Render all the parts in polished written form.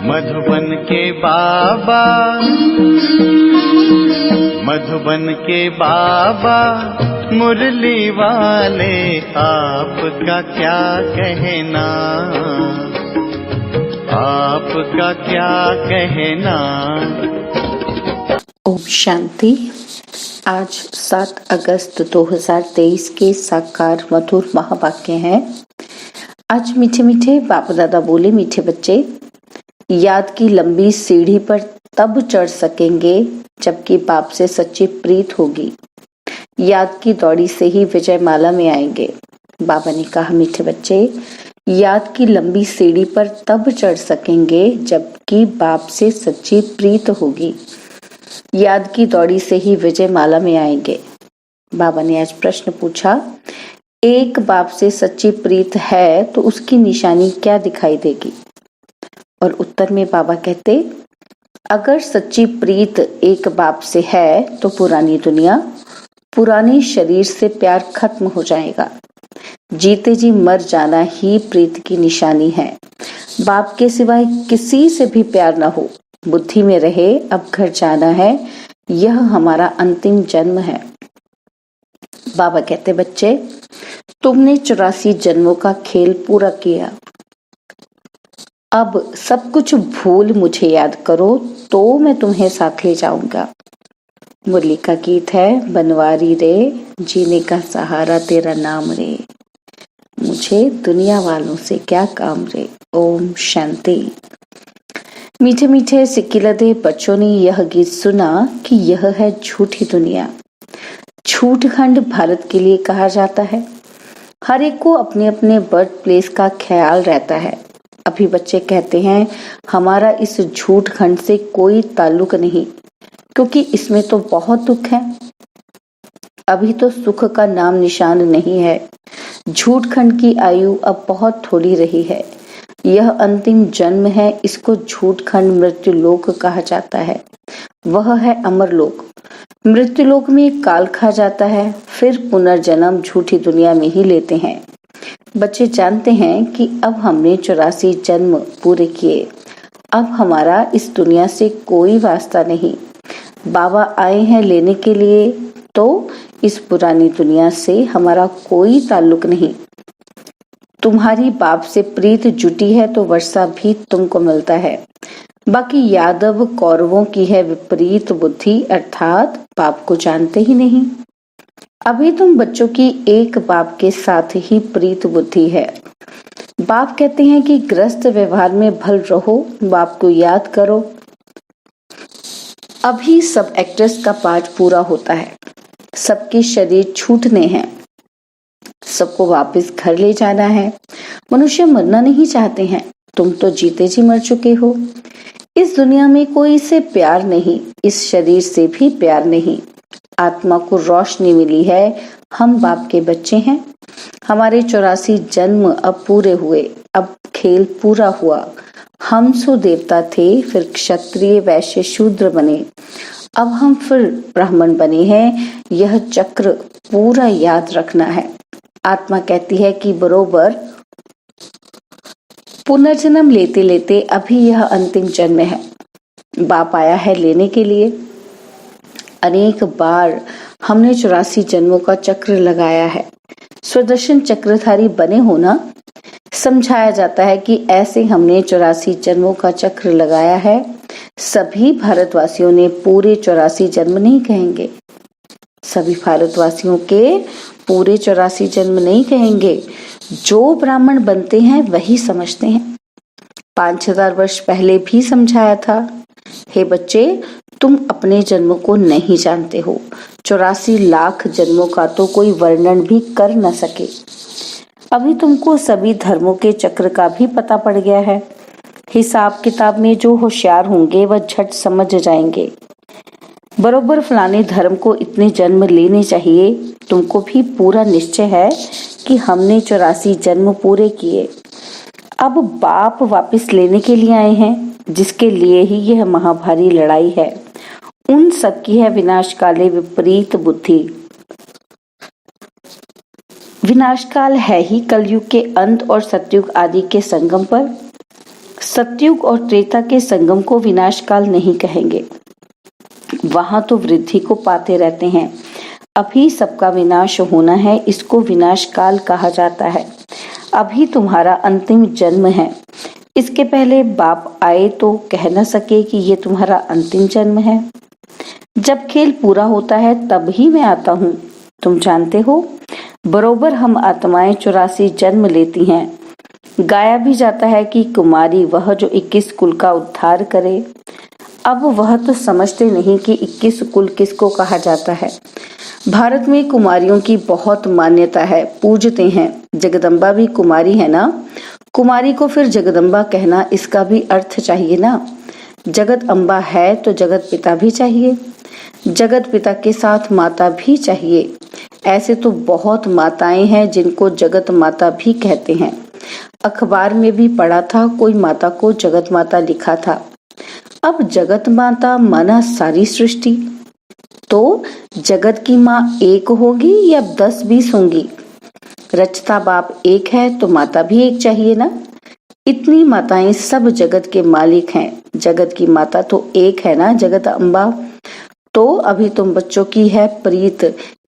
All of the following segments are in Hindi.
मधुबन के बाबा, मधुबन के बाबा मुरली वाले, आपका क्या कहना, आपका क्या कहना। ओम शांति। आज 7 अगस्त 2023 के साकार मधुर महावाक्य हैं। आज मीठे मीठे बाप दादा बोले, मीठे बच्चे, याद की लंबी सीढ़ी पर तब चढ़ सकेंगे जबकि बाप से सच्ची प्रीत होगी। याद की दौड़ी से ही विजय माला में आएंगे। बाबा ने कहा, मीठे बच्चे, याद की लंबी सीढ़ी पर तब चढ़ सकेंगे जबकि बाप से सच्ची प्रीत होगी। याद की दौड़ी से ही विजय माला में आएंगे। बाबा ने आज प्रश्न पूछा, एक बाप से सच्ची प्रीत है तो उसकी निशानी क्या दिखाई देगी? और उत्तर में बाबा कहते, अगर सच्ची प्रीत एक बाप से है तो पुरानी दुनिया, पुराने शरीर से प्यार खत्म हो जाएगा। जीते जी मर जाना ही प्रीत की निशानी है। बाप के सिवाय किसी से भी प्यार ना हो, बुद्धि में रहे अब घर जाना है, यह हमारा अंतिम जन्म है। बाबा कहते, बच्चे, तुमने 84 जन्मों का खेल पूरा किया, अब सब कुछ भूल मुझे याद करो तो मैं तुम्हें साथ ले जाऊंगा। मुरली का गीत है, बनवारी रे, जीने का सहारा तेरा नाम रे, मुझे दुनिया वालों से क्या काम रे। ओम शांति। मीठे मीठे सिक्किलदे बच्चों ने यह गीत सुना कि यह है झूठी दुनिया। झूठ खंड भारत के लिए कहा जाता है। हर एक को अपने अपने बर्थ प्लेस का ख्याल रहता है। अभी बच्चे कहते हैं, हमारा इस झूठ खंड से कोई ताल्लुक नहीं, क्योंकि इसमें तो बहुत दुख है। अभी तो सुख का नाम निशान नहीं है। झूठ खंड की आयु अब बहुत थोड़ी रही है। यह अंतिम जन्म है, इसको झूठ खंड मृत्यु लोक कहा जाता है। वह है अमर लोक। मृत्यु लोक में काल खा जाता है, फिर पुनर्जन्म झूठी दुनिया में ही लेते हैं। बच्चे जानते हैं कि अब हमने 84 जन्म पूरे किए, अब हमारा इस दुनिया से कोई वास्ता नहीं। बाबा आए हैं लेने के लिए, तो इस पुरानी दुनिया से हमारा कोई ताल्लुक नहीं। तुम्हारी बाप से प्रीत जुटी है तो वर्षा भी तुमको मिलता है। बाकी यादव कौरवों की है विपरीत बुद्धि, अर्थात बाप को जानते ही नहीं। अभी तुम बच्चों की एक बाप के साथ ही प्रीत बुद्धि है। बाप कहते हैं कि ग्रस्त व्यवहार में भल रहो, बाप को याद करो। अभी सब एक्टर्स का पार्ट पूरा होता है। सबके शरीर छूटने हैं, सबको वापस घर ले जाना है। मनुष्य मरना नहीं चाहते हैं। तुम तो जीते जी मर चुके हो। इस दुनिया में कोई से प्यार नहीं, इस शरीर से भी प्यार नहीं। आत्मा को रोशनी मिली है, हम बाप के बच्चे हैं। हमारे 84 जन्म अब पूरे हुए, अब खेल पूरा हुआ। हम सो देवता थे, फिर क्षत्रिय वैश्य शूद्र बने, अब हम फिर ब्राह्मण बने हैं। यह चक्र पूरा याद रखना है। आत्मा कहती है कि बरोबर पुनर्जन्म लेते लेते अभी यह अंतिम जन्म है। बाप आया है लेने के लिए। अनेक बार हमने 84 जन्मों का चक्र लगाया है। स्वदर्शन चक्रधारी बने हो ना। समझाया जाता है कि ऐसे हमने 84 जन्मों का चक्र लगाया है। सभी भारतवासियों ने पूरे 84 जन्म नहीं कहेंगे। सभी भारतवासियों के पूरे 84 जन्म नहीं कहेंगे। जो ब्राह्मण बनते हैं वही समझते हैं। 5000 वर्ष पहले भी समझाया था, हे बच्चे, तुम अपने जन्मों को नहीं जानते हो। 84 लाख जन्मों का तो कोई वर्णन भी कर न सके। अभी तुमको सभी धर्मों के चक्र का भी पता पड़ गया है। हिसाब किताब में जो होशियार होंगे वह झट समझ जाएंगे। बरोबर फलाने धर्म को इतने जन्म लेने चाहिए। तुमको भी पूरा निश्चय है कि हमने 84 जन्म पूरे किए। अब बाप वापस लेने के लिए आए हैं, जिसके लिए ही यह महाभारी लड़ाई है। उन सब की है विनाशकाले विपरीत बुद्धि। विनाशकाल है ही कलयुग के अंत और सतयुग आदि के संगम पर। सतयुग और त्रेता के संगम को विनाश काल नहीं कहेंगे, वहां तो वृद्धि को पाते रहते हैं। अभी सबका विनाश होना है, इसको विनाश काल कहा जाता है। अभी तुम्हारा अंतिम जन्म है। इसके पहले बाप आए तो कह न सके कि ये तुम्हारा अंतिम जन्म है। जब खेल पूरा होता है तब ही मैं आता हूँ। तुम जानते हो, बरोबर हम आत्माएं 84 जन्म लेती हैं। गाया भी जाता है कि कुमारी वह जो 21 कुल का उद्धार करे। अब वह तो समझते नहीं कि 21 कुल किसको कहा जाता है। भारत में कुमारियों की बहुत मान्यता है, पूजते हैं। जगदम्बा भी कुमारी है ना, कुमारी को फिर जगदम्बा कहना, इसका भी अर्थ चाहिए ना। जगत अम्बा है तो जगत पिता भी चाहिए, जगत पिता के साथ माता भी चाहिए। ऐसे तो बहुत माताएं हैं जिनको जगत माता भी कहते हैं। अखबार में भी पढ़ा था, कोई माता को जगत माता लिखा था। अब जगत माता माना सारी सृष्टि, तो जगत की माँ एक होगी या 10-20 होंगी? रचता बाप एक है तो माता भी एक चाहिए ना। इतनी माताएं सब जगत के मालिक हैं, जगत की माता तो एक है ना, जगत अम्बा। तो अभी तुम बच्चों की है प्रीत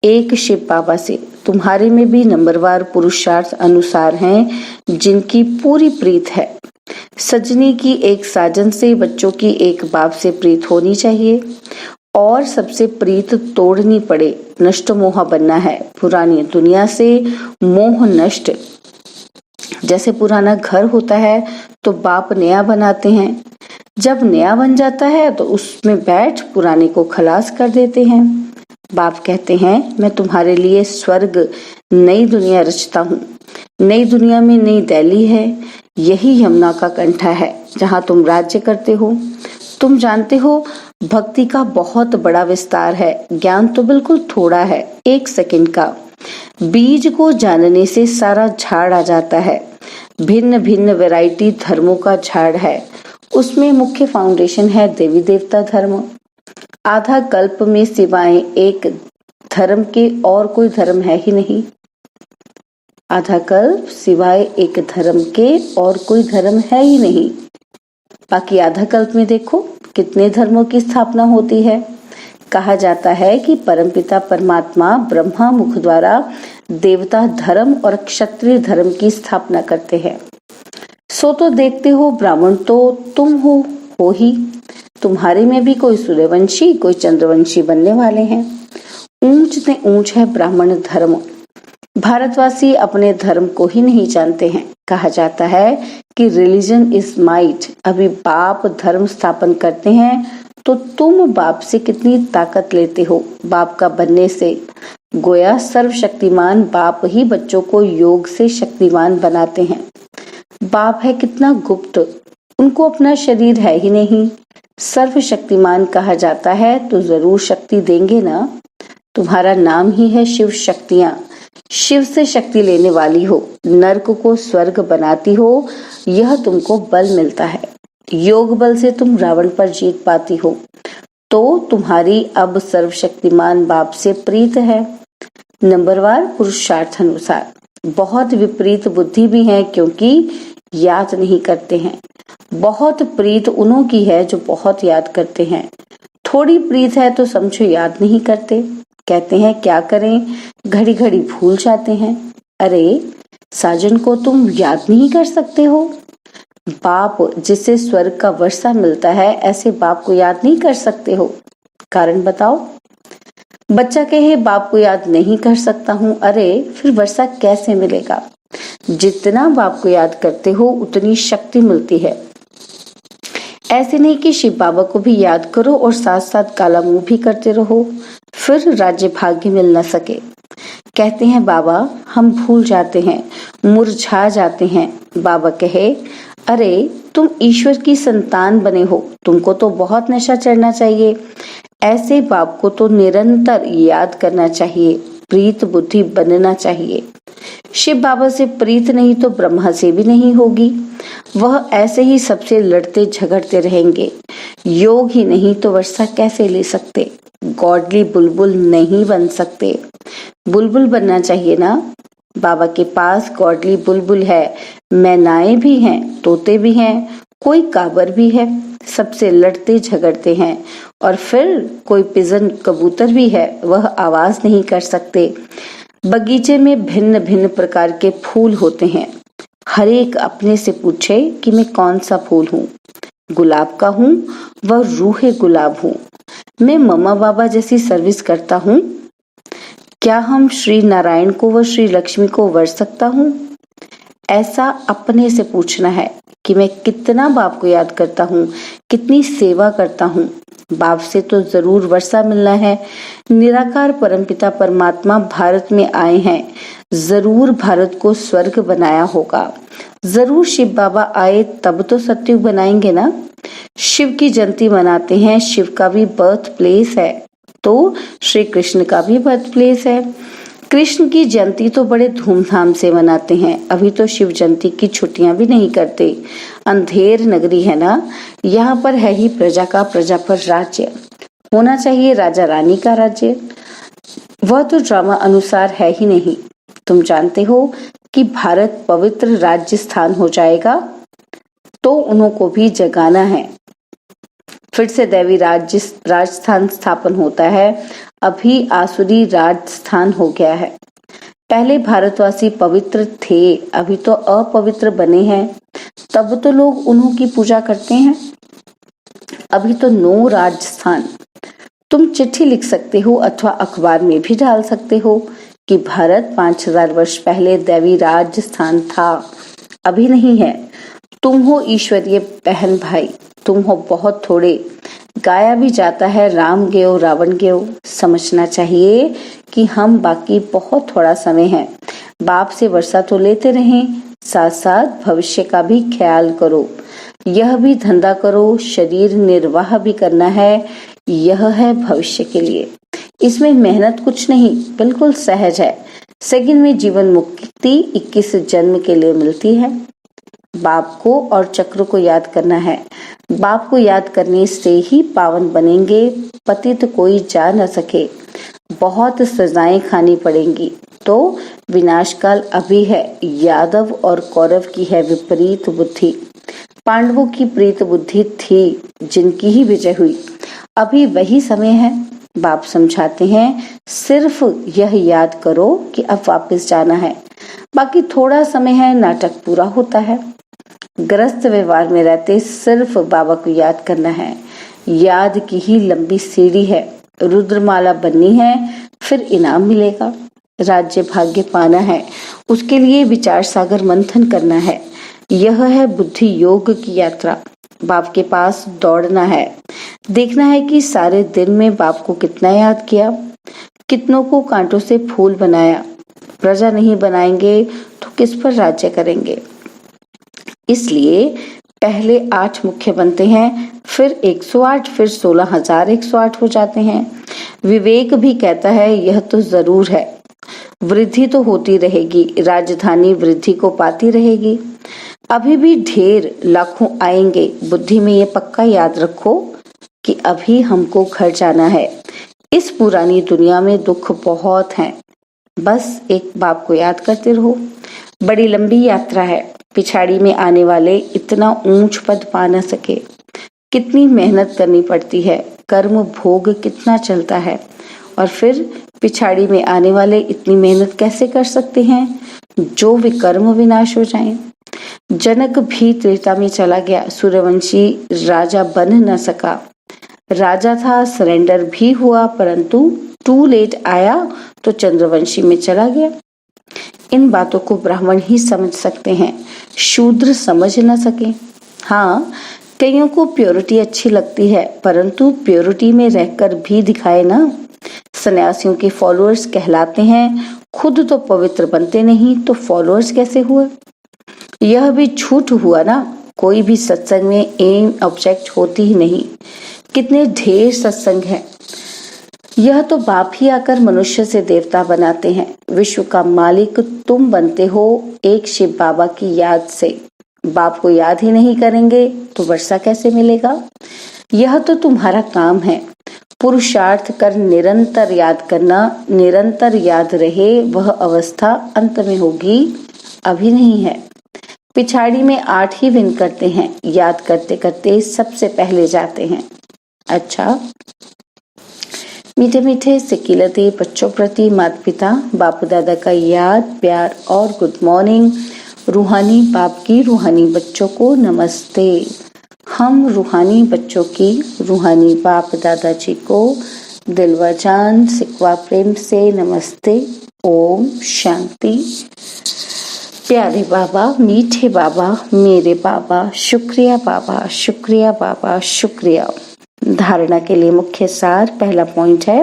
एक शिव बाबा से। तुम्हारे में भी नंबरवार पुरुषार्थ अनुसार हैं जिनकी पूरी प्रीत है। सजनी की एक साजन से, बच्चों की एक बाप से प्रीत होनी चाहिए। और सबसे प्रीत तोड़नी पड़े, नष्ट मोह बनना है। पुरानी दुनिया से मोह नष्ट। जैसे पुराना घर होता है तो बाप नया बनाते हैं। जब नया बन जाता है तो उसमें बैठ पुराने को खलास कर देते हैं। बाप कहते हैं, मैं तुम्हारे लिए स्वर्ग नई दुनिया रचता हूँ। नई दुनिया में नई दिल्ली है, यही यमुना का कंठा है जहाँ तुम राज्य करते हो। तुम जानते हो, भक्ति का बहुत बड़ा विस्तार है, ज्ञान तो बिल्कुल थोड़ा है, 1 सेकंड का। बीज को जानने से सारा झाड़ आ जाता है। भिन्न भिन्न वैरायटी धर्मों का झाड़ है। उसमें मुख्य फाउंडेशन है देवी देवता धर्म। आधा कल्प में सिवाय एक धर्म के और कोई धर्म है ही नहीं। आधा कल्प सिवाय एक धर्म के और कोई धर्म है ही नहीं। बाकी आधा कल्प में देखो कितने धर्मों की स्थापना होती है। कहा जाता है कि परमपिता परमात्मा ब्रह्मा मुख द्वारा देवता धर्म और क्षत्रिय धर्म की स्थापना करते हैं। सो तो देखते हो, ब्राह्मण तो तुम हो ही। तुम्हारे में भी कोई सूर्यवंशी, कोई चंद्रवंशी बनने वाले हैं। ऊंच से ऊंच है ब्राह्मण धर्म। भारतवासी अपने धर्म को ही नहीं जानते हैं। कहा जाता है कि रिलीजन इज माइट। अभी बाप धर्म स्थापन करते हैं तो तुम बाप से कितनी ताकत लेते हो बाप का बनने से। गोया सर्वशक्तिमान बाप ही बच्चों को योग से शक्तिमान बनाते हैं। बाप है कितना गुप्त, उनको अपना शरीर है ही नहीं। सर्वशक्तिमान कहा जाता है तो जरूर शक्ति देंगे ना। तुम्हारा नाम ही है शिव शक्तियां। शिव से शक्ति लेने वाली हो, नरक को स्वर्ग बनाती हो, यह तुमको बल मिलता है। योग बल से तुम रावण पर जीत पाती हो। तो तुम्हारी अब सर्वशक्तिमान बाप से प्रीत है। नंबरवार पुरुषार्थ अनुसार। बहुत विपरीत बुद्धि भी है क्योंकि याद नहीं करते हैं। बहुत प्रीत उन्हों की है जो बहुत याद करते हैं। थोड़ी प्रीत है तो समझो याद नहीं करते। कहते हैं क्या करें, घड़ी घड़ी भूल जाते हैं। अरे साजन को तुम याद नहीं कर सकते हो। बाप जिसे स्वर्ग का वर्षा मिलता है, ऐसे बाप को याद नहीं कर सकते हो। कारण बताओ। बच्चा कहे बाप को याद नहीं कर सकता हूँ। अरे फिर वर्षा कैसे मिलेगा? जितना बाप को याद करते हो उतनी शक्ति मिलती है। ऐसे नहीं कि शिव बाबा को भी याद करो और साथ साथ काला मुंह भी करते रहो, फिर राज्य भाग्य मिल न सके। कहते हैं बाबा हम भूल जाते हैं, मुरझा जाते हैं। बाबा कहे अरे तुम ईश्वर की संतान बने हो, तुमको तो बहुत नशा चढ़ना चाहिए। ऐसे बाप को तो निरंतर याद करना चाहिए, प्रीत बुद्धि बनना चाहिए। शिव बाबा से प्रीत नहीं तो ब्रह्मा से भी नहीं होगी। वह ऐसे ही सबसे लड़ते झगड़ते रहेंगे। योग ही नहीं तो वर्षा कैसे ले सकते? गॉडली बुलबुल नहीं बन सकते। बुलबुल बनना चाहिए ना। बाबा के पास गॉडली बुलबुल है, मैनाएं भी हैं, तोते भी हैं, कोई काबर भी है, सबसे लड़ते झगड़ते हैं। और फिर कोई पिजन कबूतर भी है, वह आवाज नहीं कर सकते। बगीचे में भिन्न भिन्न प्रकार के फूल होते हैं। हर एक अपने से पूछे कि मैं कौन सा फूल हूँ। गुलाब का हूँ, वह रूहे गुलाब हूँ। मैं मम्मा बाबा जैसी सर्विस करता हूँ। क्या हम श्री नारायण को व श्री लक्ष्मी को वर सकता हूँ? ऐसा अपने से पूछना है कि मैं कितना बाप को याद करता हूँ, कितनी सेवा करता हूँ। बाप से तो जरूर वर्षा मिलना है। निराकार परमपिता परमात्मा भारत में आए हैं, जरूर भारत को स्वर्ग बनाया होगा। जरूर शिव बाबा आए तब तो सत्युग बनाएंगे ना। शिव की जयंती मनाते हैं, शिव का भी बर्थ प्लेस है, तो श्री कृष्ण का भी बर्थ प्लेस है। कृष्ण की जयंती तो बड़े धूमधाम से मनाते हैं। अभी तो शिव जयंती की छुट्टियां भी नहीं करते। अंधेर नगरी है ना, यहाँ पर है ही प्रजा का प्रजा पर राज्य। होना चाहिए राजा रानी का राज्य, वह तो ड्रामा अनुसार है ही नहीं। तुम जानते हो कि भारत पवित्र राज्य स्थान हो जाएगा, तो उन्हों को भी जगाना है। फिर से दैवी राजस्थान स्थापन होता है। अभी आसुरी राजस्थान हो गया है। पहले भारतवासी पवित्र थे, अभी तो अपवित्र बने हैं। तब तो लोग उन्हों की पूजा करते हैं। अभी तो नो राजस्थान। तुम चिट्ठी लिख सकते हो अथवा अखबार में भी डाल सकते हो कि भारत 5000 वर्ष पहले दैवी राजस्थान था। अभी नहीं है। तुम हो ईश्वरीय बहन भाई, तुम हो बहुत थोड़े। गाया भी जाता है राम गयो रावण गयो। समझना चाहिए कि हम बाकी बहुत थोड़ा समय है। बाप से वर्षा तो लेते रहें, साथ साथ भविष्य का भी ख्याल करो। यह भी धंधा करो, शरीर निर्वाह भी करना है। यह है भविष्य के लिए। इसमें मेहनत कुछ नहीं, बिल्कुल सहज है। सेकंड में जीवन मुक्ति 21 जन्म के लिए मिलती है। बाप को और चक्र को याद करना है। बाप को याद करने से ही पावन बनेंगे, पतित कोई जा न सके। बहुत सजाएं खानी पड़ेंगी, तो विनाश काल अभी है। यादव और कौरव की है विपरीत बुद्धि। पांडवों की प्रीत बुद्धि थी, जिनकी ही विजय हुई। अभी वही समय है। बाप समझाते हैं, सिर्फ यह याद करो कि अब वापस जाना है। बाकी थोड़ा समय है, नाटक पूरा होता है। ग्रस्त व्यवहार में रहते सिर्फ बाबा को याद करना है। याद की ही लंबी सीढ़ी है। रुद्रमाला बननी है, फिर इनाम मिलेगा। राज्य भाग्य पाना है, उसके लिए विचार सागर मंथन करना है। यह है बुद्धि योग की यात्रा। बाप के पास दौड़ना है। देखना है कि सारे दिन में बाप को कितना याद किया, कितनों को कांटों से फूल बनाया। प्रजा नहीं बनाएंगे तो किस पर राज्य करेंगे। इसलिए पहले 8 मुख्य बनते हैं, फिर 108, फिर 16,108 हो जाते हैं। विवेक भी कहता है यह तो जरूर है। वृद्धि तो होती रहेगी, राजधानी वृद्धि को पाती रहेगी। अभी भी ढेर लाखों आएंगे। बुद्धि में ये पक्का याद रखो कि अभी हमको घर जाना है। इस पुरानी दुनिया में दुख बहुत हैं। बस एक बाप को याद करते रहो। बड़ी लंबी यात्रा है। पिछाड़ी में आने वाले इतना ऊंच पद पा न सके। कितनी मेहनत करनी पड़ती है, कर्म भोग कितना चलता है, और फिर पिछाड़ी में आने वाले इतनी मेहनत कैसे कर सकते हैं जो विकर्म विनाश हो जाएं। जनक भी त्रेता में चला गया, सूर्यवंशी राजा बन न सका। राजा था, सरेंडर भी हुआ, परंतु टू लेट आया तो चंद्रवंशी में चला गया। इन बातों को ब्राह्मण ही समझ सकते हैं, शूद्र समझ न सके। हाँ, कईयों को प्योरिटी अच्छी लगती है, परंतु प्योरिटी में रहकर भी दिखाए ना। सन्यासियों के फॉलोअर्स कहलाते हैं, खुद तो पवित्र बनते नहीं तो फॉलोअर्स कैसे हुए। यह भी झूठ हुआ ना। कोई भी सत्संग में एम ऑब्जेक्ट होती ही नहीं। कितने ढेर सत्संग हैं। यह तो बाप ही आकर मनुष्य से देवता बनाते हैं। विश्व का मालिक तुम बनते हो एक शिव बाबा की याद से। बाप को याद ही नहीं करेंगे तो वर्षा कैसे मिलेगा। यह तो तुम्हारा काम है। पुरुषार्थ कर निरंतर याद करना। निरंतर याद रहे, वह अवस्था अंत में होगी, अभी नहीं है। पिछाड़ी में 8 ही विन करते हैं, याद करते करते सबसे पहले जाते हैं। अच्छा, मीठे मीठे सिकिलते बच्चों प्रति माता पिता बापू दादा का याद, प्यार और गुड मॉर्निंग। रूहानी बाप की रूहानी बच्चों को नमस्ते। हम रूहानी बच्चों की रूहानी बाप दादाजी को दिल व जान सिकवा प्रेम से नमस्ते। ओम शांति। प्यारे बाबा, मीठे बाबा, मेरे बाबा, शुक्रिया बाबा, शुक्रिया बाबा, शुक्रिया। धारणा के लिए मुख्य सार, पहला पॉइंट है,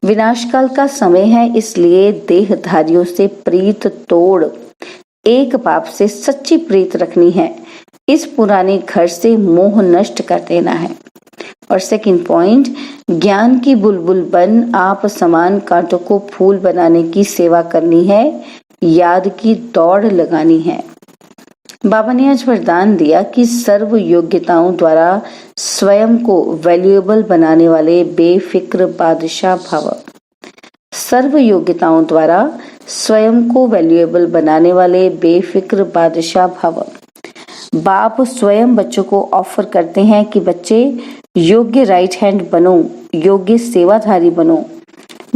विनाशकाल का समय है, इसलिए देहधारियों से प्रीत तोड़ एक बाप से सच्ची प्रीत रखनी है। इस पुराने घर से मोह नष्ट कर देना है। और सेकंड पॉइंट, ज्ञान की बुलबुल बन आप समान कांटों को फूल बनाने की सेवा करनी है, याद की दौड़ लगानी है। बाबा ने आज वरदान दिया कि सर्व योग्यताओं द्वारा स्वयं को वैल्यूएबल बनाने वाले बेफिक्र बादशाह भव। सर्व योग्यताओं द्वारा स्वयं को वैल्यूएबल बनाने वाले बेफिक्र बादशाह भव। बाप स्वयं बच्चों को ऑफर करते हैं कि बच्चे योग्य राइट हैंड बनो, योग्य सेवाधारी बनो।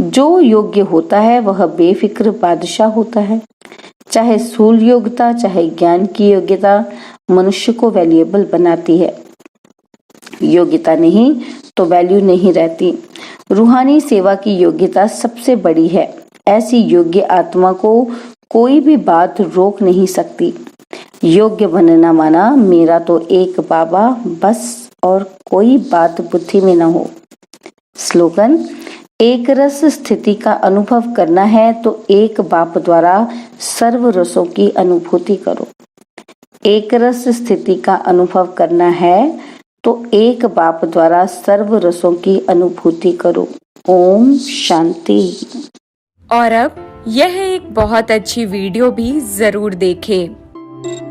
जो योग्य होता है वह बेफिक्र बादशाह होता है। चाहे स्थूल योग्यता चाहे ज्ञान की योग्यता मनुष्य को वैल्यूएबल बनाती है। योग्यता नहीं तो वैल्यू नहीं रहती। रूहानी सेवा की योग्यता सबसे बड़ी है। ऐसी योग्य आत्मा को कोई भी बात रोक नहीं सकती। योग्य बनना माना मेरा तो एक बाबा बस, और कोई बात बुद्धि में न हो। स्लोगन, एक रस स्थिति का अनुभव करना है तो एक बाप द्वारा सर्व रसों की अनुभूति करो। एक रस स्थिति का अनुभव करना है तो एक बाप द्वारा सर्व रसों की अनुभूति करो। ओम शांति। और अब यह एक बहुत अच्छी वीडियो भी जरूर देखें।